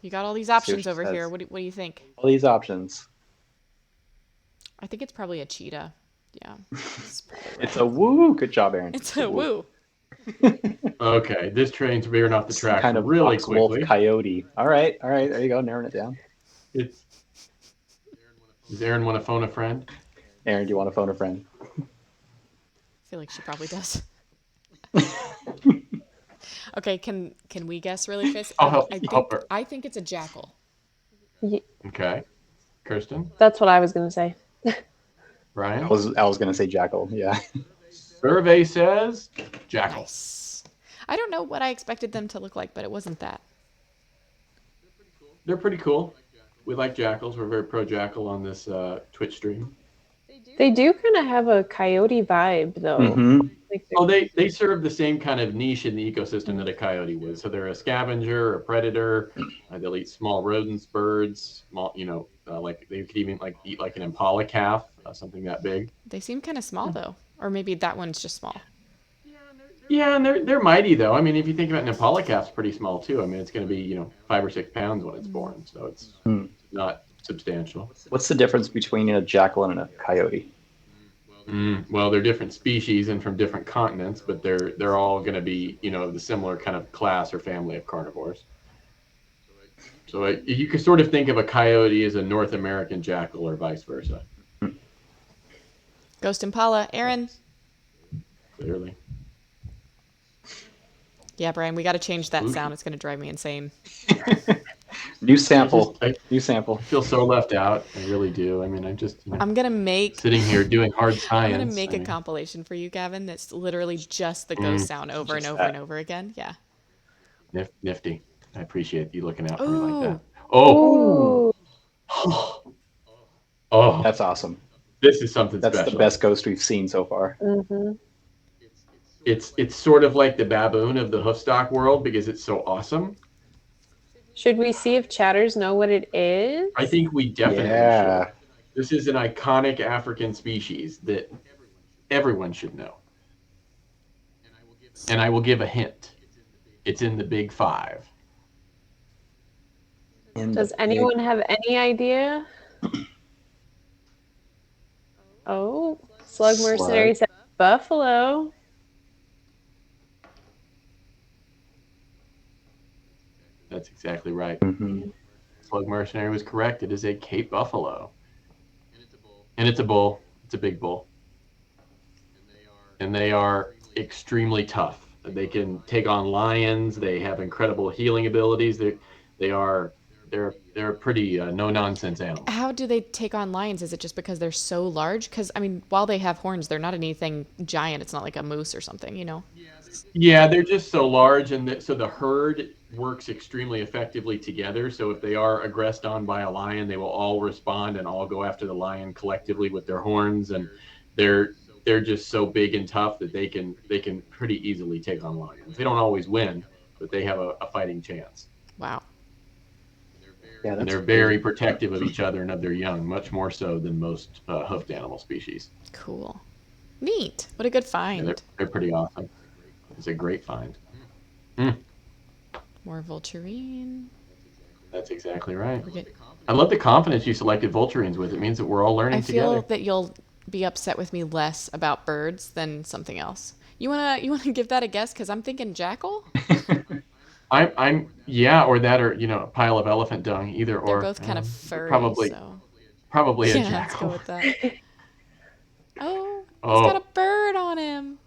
You got all these See what options she over says. here. What do you think? All these options. I think it's probably a cheetah. Yeah. It's probably right. It's a woo. Good job, Aaron. It's a woo. Okay, this train's veering off the Some tracks kind of really fox, wolf, quickly. coyote. All right. There you go. Narrowing it down. Does Aaron want to phone a friend? Aaron, do you want to phone a friend? I feel like she probably does. Okay, can we guess really fast? I'll help her. I think it's a jackal. Okay, Kirsten, That's what I was going to say. Brian. I was going to say jackal. Yeah. Survey says jackal. Nice. I don't know what I expected them to look like, but it wasn't that. They're pretty cool. We like jackals. We're very pro jackal on this Twitch stream. They do kind of have a coyote vibe, though. Mm-hmm. Like Oh, they serve the same kind of niche in the ecosystem that a coyote would. So they're a scavenger, a predator. They'll eat small rodents, birds. Small, like they could even eat like an impala calf, something that big. They seem kind of small though, or maybe that one's just small. Yeah, and they're mighty though. I mean, if you think about an impala calf's pretty small too. I mean, it's going to be 5 or 6 pounds when it's born, so it's not substantial. What's the difference between a jackal and a coyote? Well, they're different species and from different continents, but they're all going to be the similar kind of class or family of carnivores. So you could sort of think of a coyote as a North American jackal or vice versa. Ghost impala, Aaron. Clearly. Yeah, Brian, we got to change that sound. It's going to drive me insane. New sample. I New sample. feel so left out. I really do. I mean, I'm just I'm going to make sitting here doing hard science. I'm going to make a compilation for you, Gavin, that's literally just the ghost sound over and over and over again. Yeah. Nifty. I appreciate you looking out for me like that. Ooh. Oh, That's awesome. this is something That's special. the best ghost we've seen so far. Mm-hmm. It's sort of like the baboon of the hoofstock world because it's so awesome. Should we see if chatters know what it is? I think we definitely Yeah. should. This is an iconic African species that everyone should know. And I will give a hint. It's in the big 5. Does anyone have any idea? Oh, Slug Mercenary said buffalo. That's exactly right. Mm-hmm. Slug Mercenary was correct. It is a Cape buffalo. And it's a bull. It's a big bull. And they are extremely tough. They can take on lions. They have incredible healing abilities. They're a pretty no-nonsense animal. How do they take on lions? Is it just because they're so large? Because, I mean, while they have horns, they're not anything giant. It's not like a moose or something, Yeah, they're just so large, and so the herd works extremely effectively together. So if they are aggressed on by a lion, they will all respond and all go after the lion collectively with their horns. And they're just so big and tough that they can pretty easily take on lions. They don't always win, but they have a fighting chance. Wow. Yeah, And they're very protective of each other and of their young, much more so than most hoofed animal species. Cool. Neat. What a good find. Yeah, they're pretty awesome. It's a great find. More Vulturine. That's exactly right. We're good. I love the confidence you selected Vulturines with. It means that we're all learning I feel together. that you'll be upset with me less about birds than something else. You wanna give that a guess? Because I'm thinking jackal. I'm or that or a pile of elephant dung, either They're or. both kind of furry. Probably a Yeah, let's go jackal. with that. Oh, he's Oh. got a bird on him.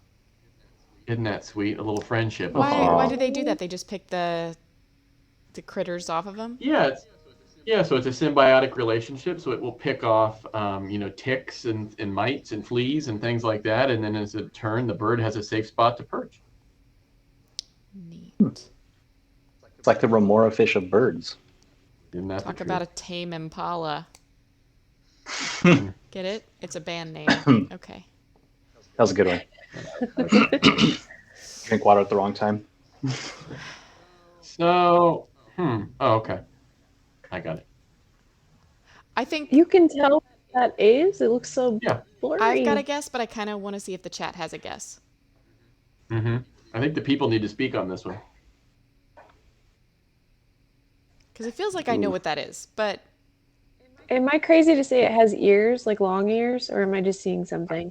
Isn't that sweet? A little friendship. Why do they do that? They just pick the critters off of him? Yeah, so it's a symbiotic relationship. So it will pick off, ticks and mites and fleas and things like that. And then as a turn, the bird has a safe spot to perch. Neat. It's like the remora fish of birds. Isn't that the Talk truth? about a tame impala. Get it? It's a band name. Okay. That was a good one. Drink water at the wrong time. So, oh, okay. I got it. I think You can tell that is? It looks so Yeah. blurry. I've got a guess, but I kind of want to see if the chat has a guess. Mm-hmm. I think the people need to speak on this one. Because it feels like I know what that is, but Am I crazy to say it has ears, like long ears, or am I just seeing something?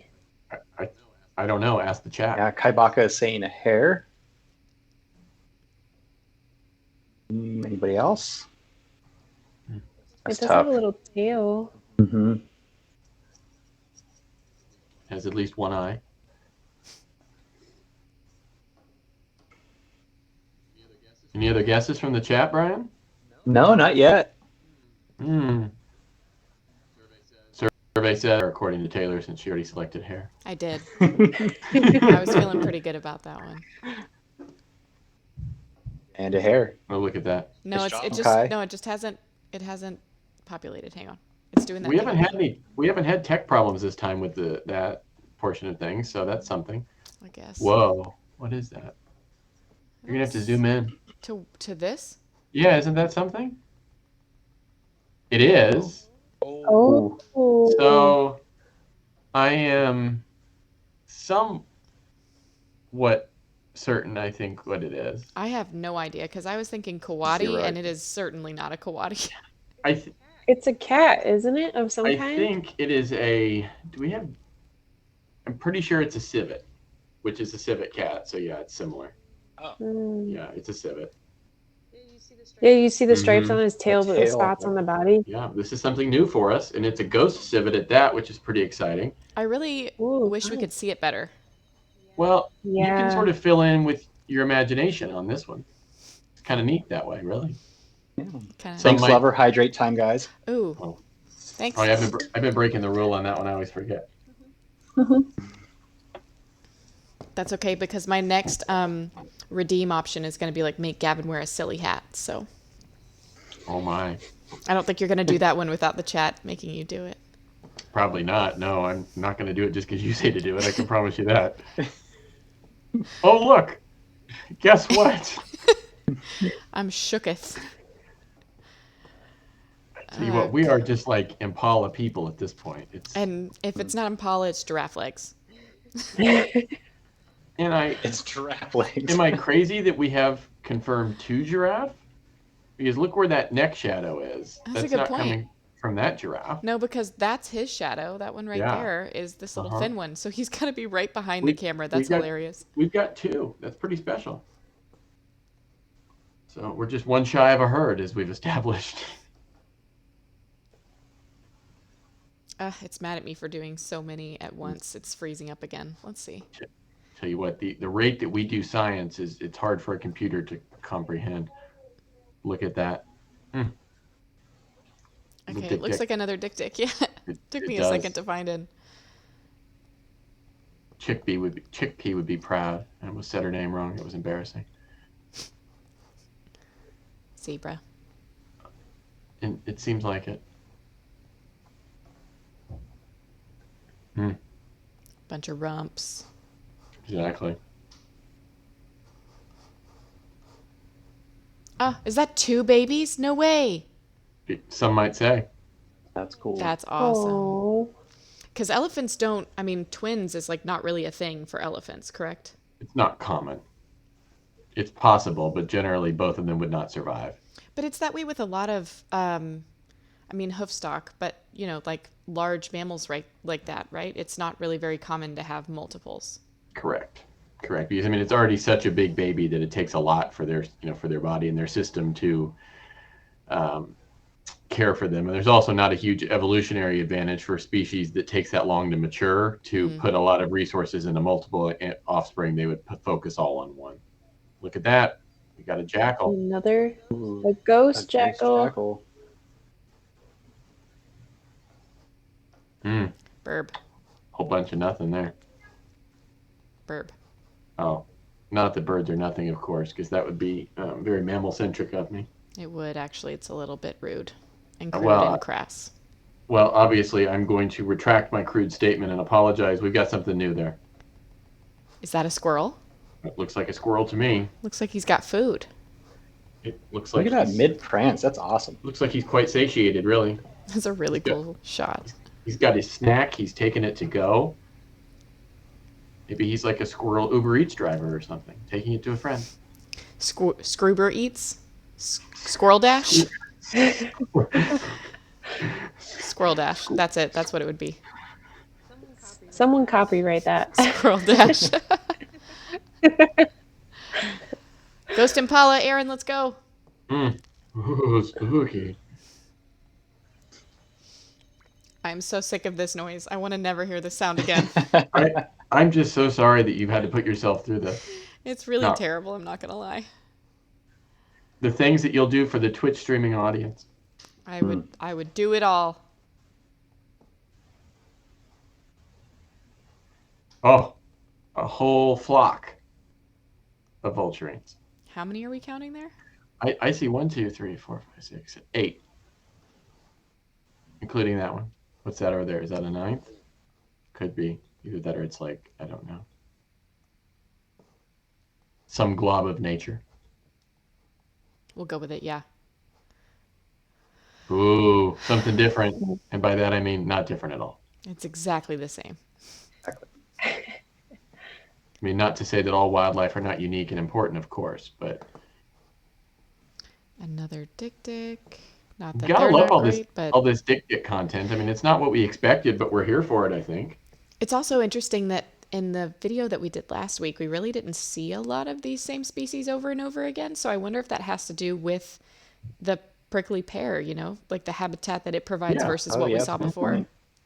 I don't know. Ask the chat. Yeah, Kaibaka is saying a hare. Anybody else? That's It does tough. have a little tail. Mm-hmm. Has at least one eye. Any other guesses from the chat, Brian? No, not yet. Survey said, according to Taylor, since she already selected hair. I did. I was feeling pretty good about that one. And a hare. Oh, look at that. No, It's it just okay. no, it just hasn't populated. Hang on. It's doing that. We thing haven't had tech problems this time with that portion of things, so that's something. I guess. Whoa, what is that? You're gonna have to zoom in. To this? Yeah, isn't that something? It is. Oh. So I am somewhat certain, I think, what it is. I have no idea because I was thinking kawadi, right. and it is certainly not a kawadi. It's a cat, isn't it? Of some I kind? think it is a. Do we have? I'm pretty sure it's a civet, which is a civet cat. So yeah, it's similar. Yeah, it's a civet. Yeah, you see the stripes on his tail, The but the tail. spots on the body. Yeah, this is something new for us, and it's a ghost civet at that, which is pretty exciting. I really Ooh, wish we could see it better. Well, you can Yeah. sort of fill in with your imagination on this one. It's kind of neat that way, really. Yeah. Kind of. So- Thanks, might- Lover. Hydrate time, guys. Ooh. Oh. Thanks. Oh, I've been breaking the rule on that one. I always forget. That's okay because my next redeem option is going to be like make Gavin wear a silly hat. So Oh my. I don't think you're going to do that one without the chat making you do it. Probably not. No, I'm not going to do it just because you say to do it. I can promise you that. Oh, look. Guess what? I'm shooketh. Tell you what, we are just like Impala people at this point. And if it's not Impala, it's giraffe legs. And It's giraffe legs. am I crazy that we have confirmed 2 giraffe? Because look where that neck shadow is. That's a good not point. coming from that giraffe. No, because that's his shadow. That one right Yeah. there is this little Uh-huh. thin one. So he's going to be right behind We- the camera. we That's got- hilarious. We've got 2. That's pretty special. So we're just one shy of a herd, as we've established. It's mad at me for doing so many at once. It's freezing up again. Let's see. Tell you what, the rate that we do science it's hard for a computer to comprehend. Look at that. Little Okay, it dick looks dick. like another dick. Yeah, It- took it me does. a second to find it. Chickpea would be proud. I almost said her name wrong. It was embarrassing. Zebra. And it seems like it. Bunch of rumps. Exactly. Ah, is that 2 babies? No way. Some might say. That's cool. That's awesome. Oh. Because elephants don't, I mean, twins is like not really a thing for elephants, correct? It's not common. It's possible, but generally both of them would not survive. But it's that way with a lot of, I mean, hoof stock, but, you know, like large mammals right like that, right? It's not really very common to have multiples. Correct. Because I mean, it's already such a big baby that it takes a lot for their, for their body and their system to care for them. And there's also not a huge evolutionary advantage for a species that takes that long to mature to put a lot of resources into multiple offspring. They would focus all on one. Look at that. We got a jackal. Another Ooh, a ghost a jackal. jackal. Burb. Whole bunch of nothing there. Burb. Oh, not that birds are nothing, of course, because that would be very mammal-centric of me. It would actually. It's a little bit rude and crude Well, and crass. Well, obviously, I'm going to retract my crude statement and apologize. We've got something new there. Is that a squirrel? It looks like a squirrel to me. Looks like he's got food. It looks Look like at that mid prance. That's awesome. looks like he's quite satiated, really. That's a really cool shot. He's got his snack. He's taking it to go. Maybe he's like a squirrel Uber Eats driver or something, taking it to a friend. Scroober eats. Squirrel Dash. Squirrel Dash. That's it. That's what it would be. Someone copyright that. Squirrel Dash. Ghost Impala, Aaron, let's go. Ooh, spooky. I'm so sick of this noise. I want to never hear this sound again. I'm just so sorry that you've had to put yourself through this. It's really No. terrible, I'm not going to lie. The things that you'll do for the Twitch streaming audience. I would do it all. Oh, a whole flock of vulturines. How many are we counting there? I see 1, 2, 3, 4, 5, 6, 8. Including that one. What's that over there? Is that a 9th? Could be. Either that or it's like, I don't know. Some glob of nature. We'll go with it, yeah. Ooh, something different. And by that I mean not different at all. It's exactly the same. I mean, not to say that all wildlife are not unique and important, of course, but Another dick. Not that gotta they're love not great, but all this dick content. I mean, it's not what we expected, but we're here for it, I think. it's also interesting that in the video that we did last week, we really didn't see a lot of these same species over and over again. So I wonder if that has to do with the prickly pear, you know, like the habitat that it provides Yeah. versus Oh, what we yeah. saw before.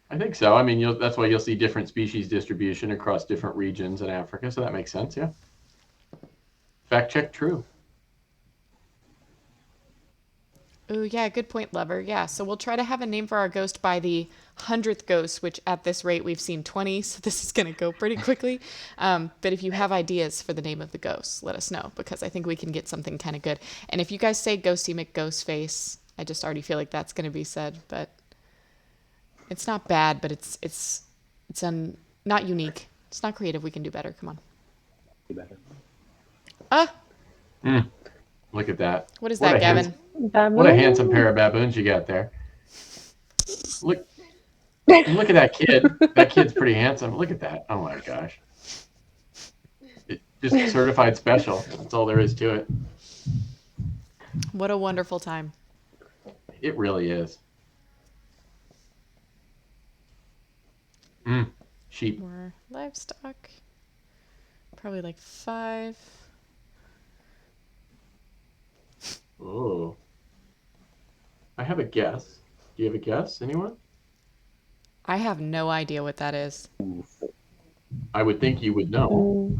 I think so. I mean, that's why you'll see different species distribution across different regions in Africa. So that makes sense, yeah. Fact check true. Oh, yeah, good point, Lover. Yeah, so we'll try to have a name for our ghost by the 100th ghost, which at this rate we've seen 20, so this is going to go pretty quickly. But if you have ideas for the name of the ghost, let us know, because I think we can get something kind of good. And if you guys say Ghosty McGhostface, I just already feel like that's going to be said, but it's not bad, but it's not unique. It's not creative. We can do better. Come on. Be better. Look at that. What is What that, a Gavin? What a handsome pair of baboons you got there. Look at that kid. That kid's pretty handsome. Look at that. Oh my gosh. Just certified special. That's all there is to it. What a wonderful time. It really is. Sheep. More livestock. Probably like 5. Oh. I have a guess. Do you have a guess? Anyone? I have no idea what that is. I would think you would know.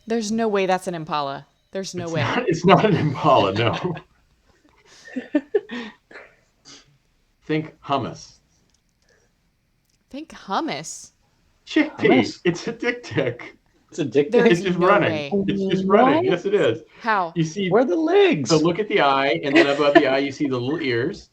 There's no way that's an impala. There's no way. It's not an impala, no. Think hummus. Think hummus. Chickpea. Hummus? It's a dick. It's addictive. There's It's just no running. way. It's just running. What? Yes, it is. How? You see, Where are the legs? so look at the eye, and then above the eye, you see the little ears,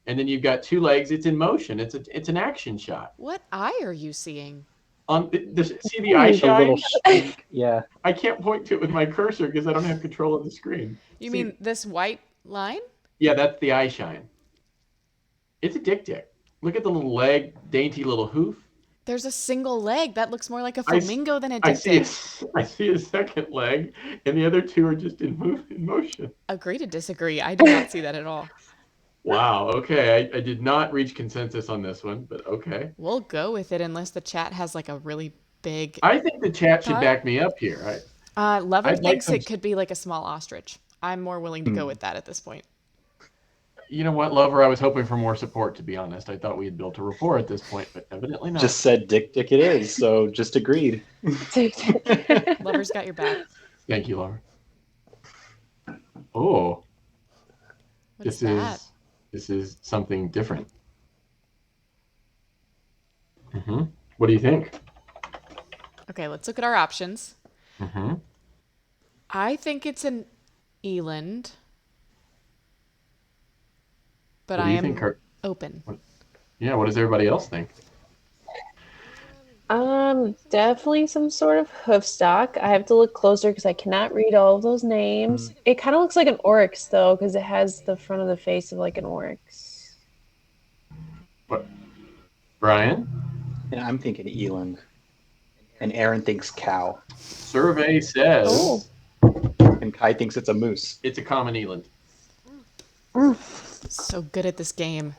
and then you've got 2 legs. It's in motion. It's an action shot. What eye are you seeing? See the eye The shine? little streak. Yeah. I can't point to it with my cursor because I don't have control of the screen. You See- mean this white line? Yeah, that's the eye shine. It's a dick. Look at the little leg, dainty little hoof. There's a single leg. That looks more like a I s- flamingo than a I dick. see a second leg, and the other 2 are just in motion. Agree to disagree. I do not see that at all. Wow. Okay, I did not reach consensus on this one, but okay. We'll go with it unless the chat has like a really big. I think the chat should Thought? back me up here. Lover I'd like thinks some- it could be like a small ostrich. I'm more willing to go with that at this point. You know what, Lover? I was hoping for more support, to be honest. I thought we had built a rapport at this point, but evidently not. Just said dick it is, so just agreed. Lover's got your back. Thank you, Lover. Oh, What is this that? this is something different. What do you think? Okay, let's look at our options. Mm-hmm. I think it's an eland, but What do I you am think? open. Yeah. What does everybody else think? Definitely some sort of hoof stock. I have to look closer because I cannot read all of those names. It kind of looks like an oryx though, because it has the front of the face of like an oryx. Brian, And I'm thinking eland. And Aaron thinks cow. survey Oh. says And Kai thinks it's a moose. it's a common eland, So good at this game.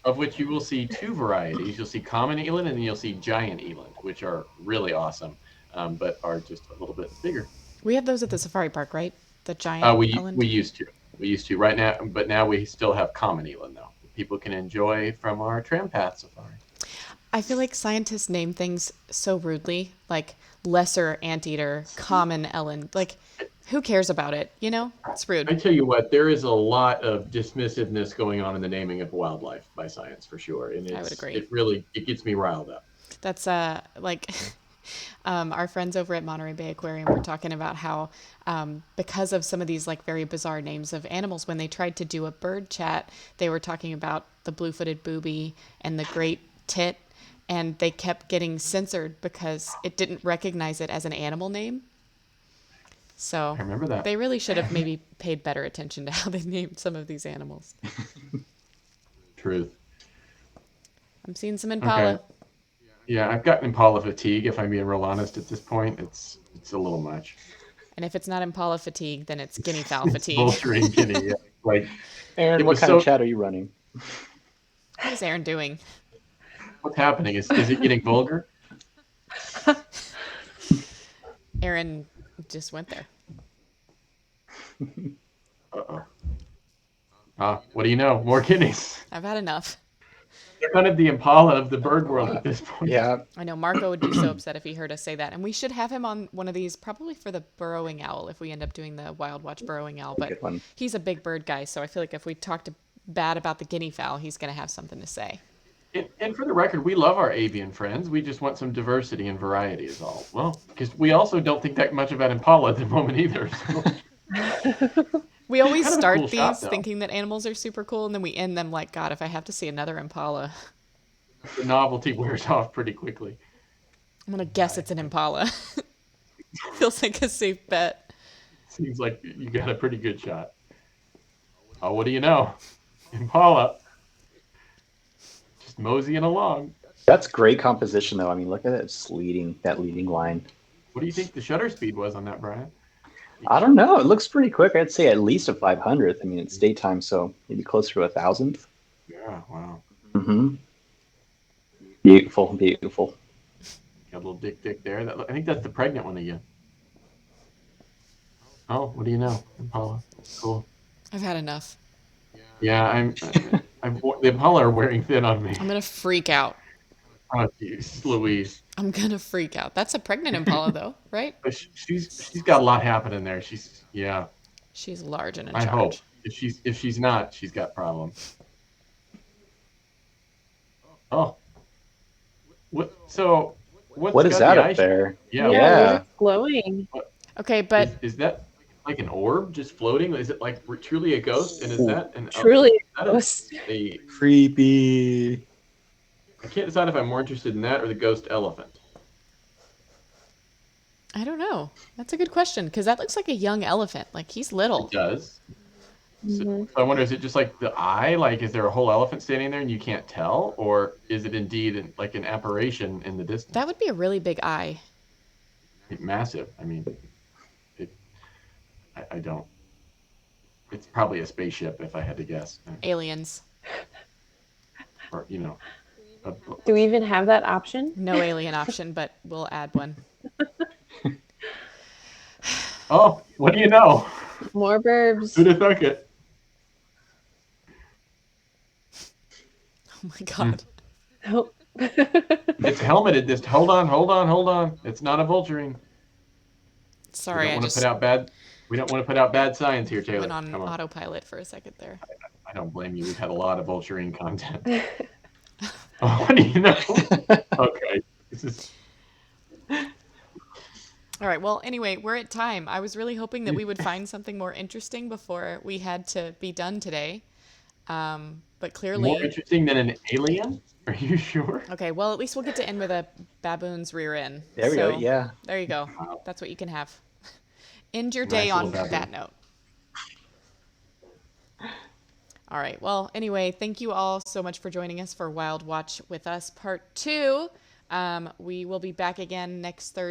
of which you will see two varieties. You'll see common eland and then you'll see giant eland, which are really awesome, but are just a little bit bigger. We have those at the safari park, right? The giant We eland. used to. We used to right now, but now we still have common eland though. People can enjoy from our tram path safari. I feel like scientists name things so rudely, like lesser anteater, common eland. Like, who cares about it? You know, it's I rude. tell you what, there is a lot of dismissiveness going on in the naming of wildlife by science for sure, and I would agree. it gets me riled up. That's like our friends over at Monterey Bay Aquarium were talking about how because of some of these like very bizarre names of animals, when they tried to do a bird chat, they were talking about the blue-footed booby and the great tit, and they kept getting censored because it didn't recognize it as an animal name. So I remember that. they really should have maybe paid better attention to how they named some of these animals. Truth. I'm seeing some impala. Okay. Yeah, I've gotten impala fatigue. If I'm being real honest, at this point, it's a little much. And if it's not impala fatigue, then it's guinea fowl It's fatigue. vulturing guinea. Yeah. Like, Aaron, It what was kind of so- chat are you running? What is Aaron doing? what's happening? Is it getting vulgar? Aaron just went there. Uh-oh. What do you know? More guineas. I've had enough. They're kind of the impala of the bird world at this point. Yeah, I know Marco would be so upset if he heard us say that. And we should have him on one of these, probably for the burrowing owl, if we end up doing the Wildwatch burrowing owl. But good one. he's a big bird guy, so I feel like if we talked bad about the guinea fowl, he's going to have something to say. And for the record, we love our avian friends. We just want some diversity and variety is all. Well, because we also don't think that much about impala at the moment either. So. We always Kind of a start cool these shot, though. thinking that animals are super cool, and then we end them like, God, if I have to see another impala, The novelty wears off pretty quickly. I'm going to guess it's an impala. Feels like a safe bet. Seems like you got a pretty good shot. Oh, what do you know? Impala. Just moseying along. That's great composition, though. I mean, look at that leading line. What do you think the shutter speed was on that, Brian? I don't know. It looks pretty quick. I'd say at least a 500th. I mean, it's daytime, so maybe closer to 1,000th. Yeah, wow. Mm-hmm. Beautiful, beautiful. Got a little dick there. I think that's the pregnant one again. Oh, what do you know? Impala. Cool. I've had enough. Yeah, the Impala are wearing thin on me. I'm going to freak out. Oh, geez, Louise. I'm going to freak out. That's a pregnant impala, though, right? But she's got a lot happening there. Yeah. She's large and in I charge. hope. If she's not, she's got problems. Oh. So What is that up there? Yeah. Yeah. It's glowing. Okay, but Is that like an orb just floating? Is it like truly a ghost? And is that Truly that a is ghost. Creepy. I can't decide if I'm more interested in that or the ghost elephant. I don't know. That's a good question because that looks like a young elephant. Like he's little. It does. Mhm. So I wonder, is it just like the eye? Like, is there a whole elephant standing there and you can't tell? Or is it indeed like an apparition in the distance? That would be a really big eye. Massive. I mean, I don't. It's probably a spaceship if I had to guess. Aliens. Or, a- Do we even have that option? No alien option, but we'll add one. oh, what do you know? More burbs. Who'd have thunk it? Oh my God. Oh. It's helmeted. Hold on. It's not a vulturine. Sorry, we I don't want just to put out bad. We don't want to put out bad science here, Taylor. went on Come on. autopilot for a second there. I don't blame you. We've had a lot of vulturine content. Oh, what do you know? Okay. This is. All right. Well, anyway, we're at time. I was really hoping that we would find something more interesting before we had to be done today. But clearly, More interesting than an alien? Are you sure? okay. Well, at least we'll get to end with a baboon's rear end. There we go. Yeah. There you go. Wow. That's what you can have. End your Nice day little on baboon. that note. All right. Well, anyway, thank you all so much for joining us for Wild Watch with Us Part 2. We will be back again next Thursday.